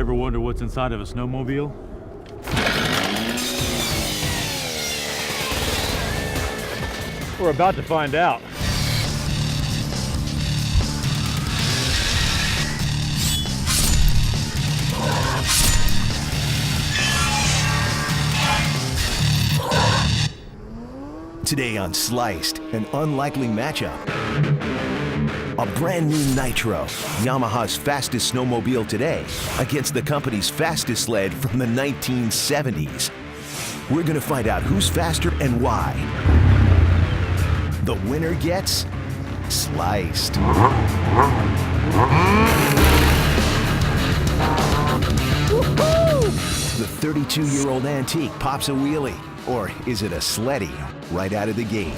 ever wonder what's inside of a snowmobile? We're about to find out. Today on Sliced, an unlikely matchup. A brand new Nitro, Yamaha's fastest snowmobile today, against the company's fastest sled from the 1970s. We're gonna find out who's faster and why. The winner gets Sliced. The 32-year-old antique pops a wheelie, or is it a sleddy, right out of the gate.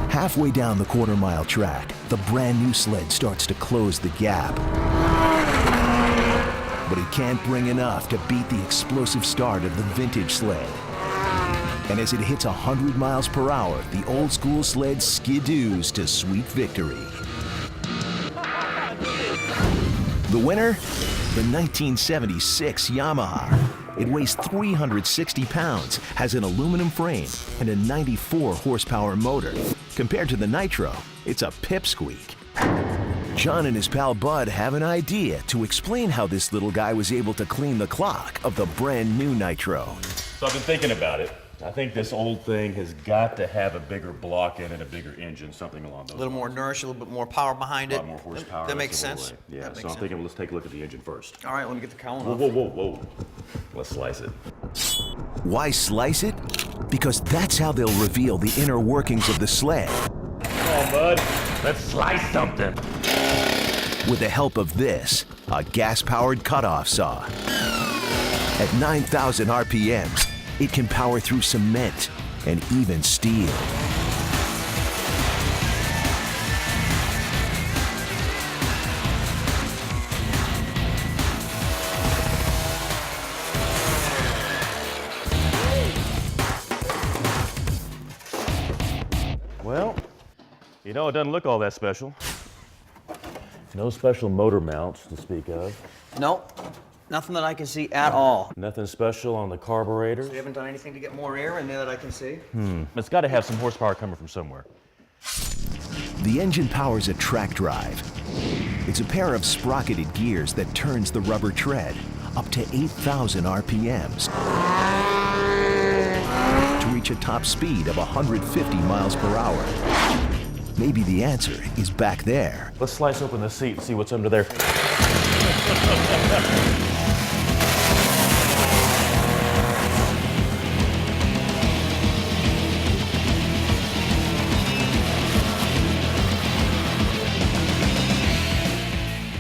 Halfway down the quarter-mile track, the brand new sled starts to close the gap. But it can't bring enough to beat the explosive start of the vintage sled. And as it hits 100 miles per hour, the old-school sled skidoos to sweet victory. The winner? The 1976 Yamaha. It weighs 360 pounds, has an aluminum frame, and a 94 horsepower motor. Compared to the Nitro, it's a pipsqueak. John and his pal Bud have an idea to explain how this little guy was able to clean the clock of the brand new Nitro. So I've been thinking about it. I think this old thing has got to have a bigger block in it, a bigger engine, something along those lines. A little more nourish, a little bit more power behind it. A lot more horsepower. That makes sense. Yeah, That makes so I'm sense. thinking let's take a look at the engine first. All right, let me get the cowling Whoa, off. whoa, whoa, whoa. Let's slice it. Why slice it? Because that's how they'll reveal the inner workings of the sled. Come on, bud. Let's slice something. With the help of this, a gas-powered cutoff saw. At 9,000 RPMs, it can power through cement and even steel. Well, you know, it doesn't look all that special. No special motor mounts to speak of. Nope, nothing that I can see at all. Nothing special on the carburetor. We haven't done anything to get more air in there that I can see. It's got to have some horsepower coming from somewhere. The engine powers a track drive. It's a pair of sprocketed gears that turns the rubber tread up to 8,000 RPMs to reach a top speed of 150 miles per hour. Maybe the answer is back there. Let's slice open the seat and see what's under there.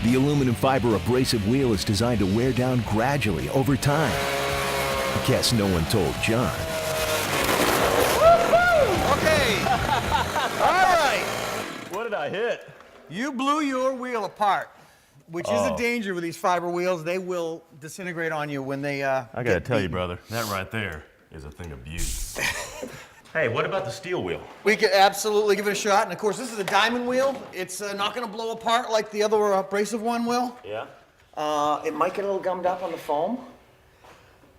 The aluminum fiber abrasive wheel is designed to wear down gradually over time. Guess no one told John. Okay, all right. What did I hit? You blew your wheel apart, which is a danger with these fiber wheels. They will disintegrate on you when they I gotta tell you, brother, that right there is a thing of beauty. Hey, what about the steel wheel? We could absolutely give it a shot. And of course, this is a diamond wheel. It's not gonna blow apart like the other abrasive one will. Yeah? It might get a little gummed up on the foam,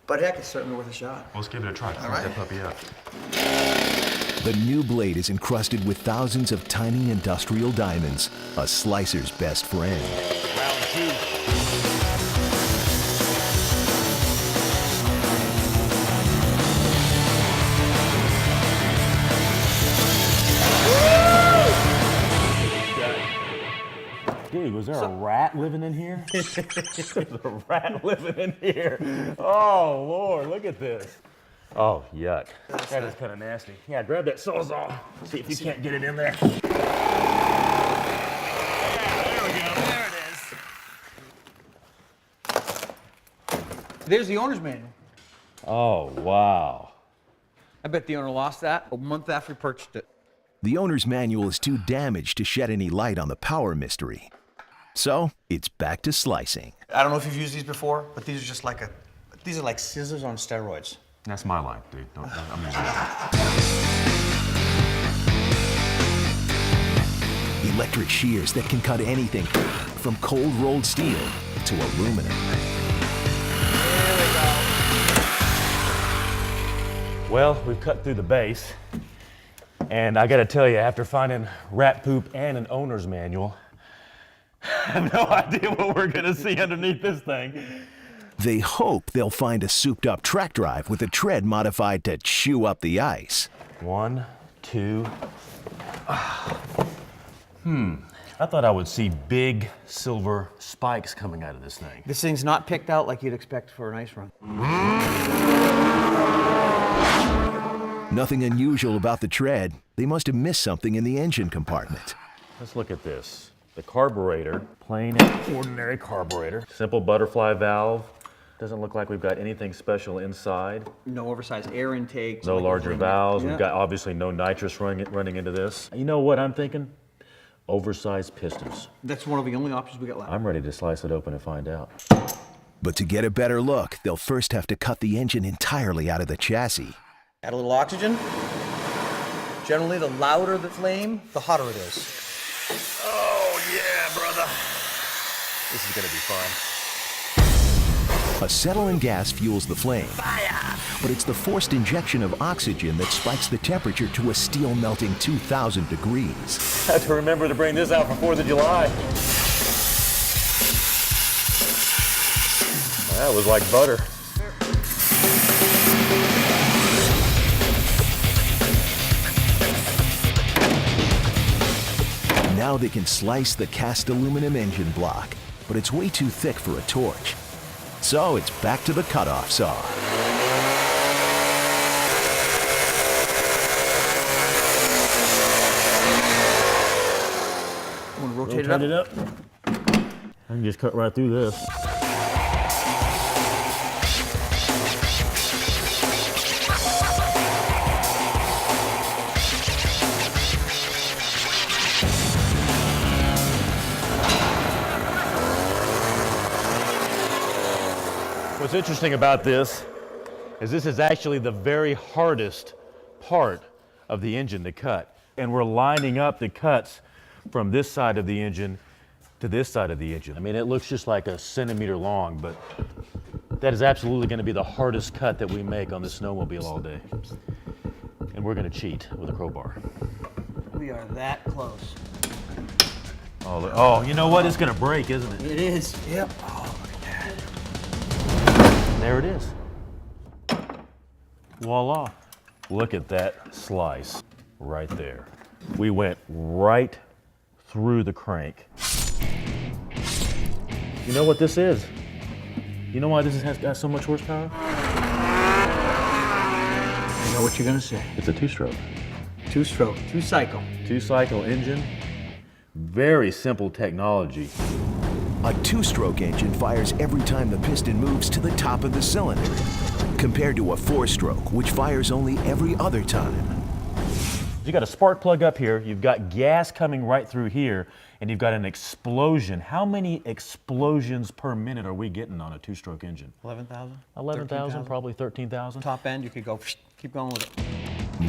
but heck, it's certainly worth a shot. Let's give it a try. All right. That puppy up. The new blade is encrusted with thousands of tiny industrial diamonds, a slicer's best friend. Round two. Dude, was there a rat living in here? There's a rat living in here. Oh, Lord, look at this. Oh, yuck. That is kind of nasty. Yeah, grab that Sawzall. See if you can't get it in there. There we go. There it is. There's the owner's manual. Oh, wow. I bet the owner lost that a month after he purchased it. The owner's manual is too damaged to shed any light on the power mystery. So, it's back to slicing. I don't know if you've used these before, but these are just like these are like scissors on steroids. That's my line, dude. I'm using that. In electric shears that can cut anything from cold rolled steel to aluminum. Well, we've cut through the base, and I gotta tell you, after finding rat poop and an owner's manual, I have no idea what we're gonna see underneath this thing. They hope they'll find a souped up track drive with a tread modified to chew up the ice. 1, 2. I thought I would see big silver spikes coming out of this thing. This thing's not picked out like you'd expect for an ice run. Nothing unusual about the tread. They must have missed something in the engine compartment. Let's look at this. The carburetor, plain and ordinary carburetor. Simple butterfly valve. Doesn't look like we've got anything special inside. No oversized air intake. No larger valves. Yeah. We've got obviously no nitrous running into this. You know what I'm thinking? Oversized pistons. That's one of the only options we got left. I'm ready to slice it open and find out. But to get a better look, they'll first have to cut the engine entirely out of the chassis. Add a little oxygen. Generally, the louder the flame, the hotter it is. Oh yeah, brother. This is gonna be fun. Acetylene gas fuels the flame, but it's the forced injection of oxygen that spikes the temperature to a steel melting 2,000 degrees. I have to remember to bring this out for 4th of July. That was like butter. Now they can slice the cast aluminum engine block, but it's way too thick for a torch. So it's back to the cutoff saw. Want to rotate it up? I can just cut right through this. What's interesting about this is actually the very hardest part of the engine to cut. And we're lining up the cuts from this side of the engine to this side of the engine. I mean, it looks just like a centimeter long, but that is absolutely going to be the hardest cut that we make on this snowmobile all day. And we're going to cheat with a crowbar. We are that close. Oh, you know what? It's going to break, isn't it? It is. Yep. Oh, look at that. There it is. Voila. Look at that slice right there. We went right through the crank. You know what this is? You know why this has got so much horsepower? I know what you're gonna say. It's a two-stroke. Two-stroke, two-cycle. Two-cycle engine. Very simple technology. A two-stroke engine fires every time the piston moves to the top of the cylinder, compared to a four-stroke, which fires only every other time. You got a spark plug up here, you've got gas coming right through here, and you've got an explosion. How many explosions per minute are we getting on a two-stroke engine? 11,000? 11,000, probably 13,000. Top end, you could go, keep going with it.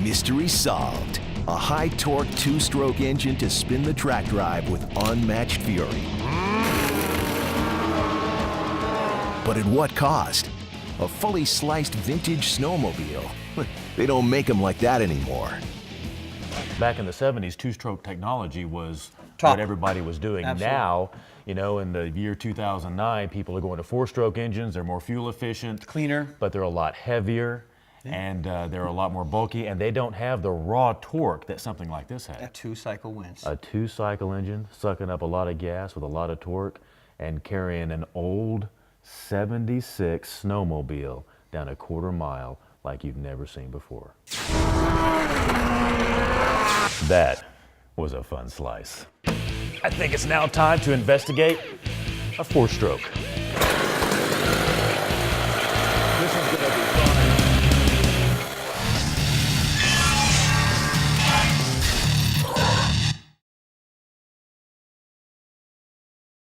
Mystery solved. A high-torque two-stroke engine to spin the track drive with unmatched fury. But at what cost? A fully sliced vintage snowmobile. They don't make them like that anymore. Back in the 70s, two-stroke technology was Top. what everybody was doing. Absolutely. Now, you know, in the year 2009, people are going to four-stroke engines. They're more fuel efficient. Cleaner. But they're a lot heavier, and they're a lot more bulky, and they don't have the raw torque that something like this A had. two-cycle wins. A two-cycle engine sucking up a lot of gas with a lot of torque and carrying an old 76 snowmobile down a quarter mile like you've never seen before. That was a fun slice. I think it's now time to investigate a four-stroke.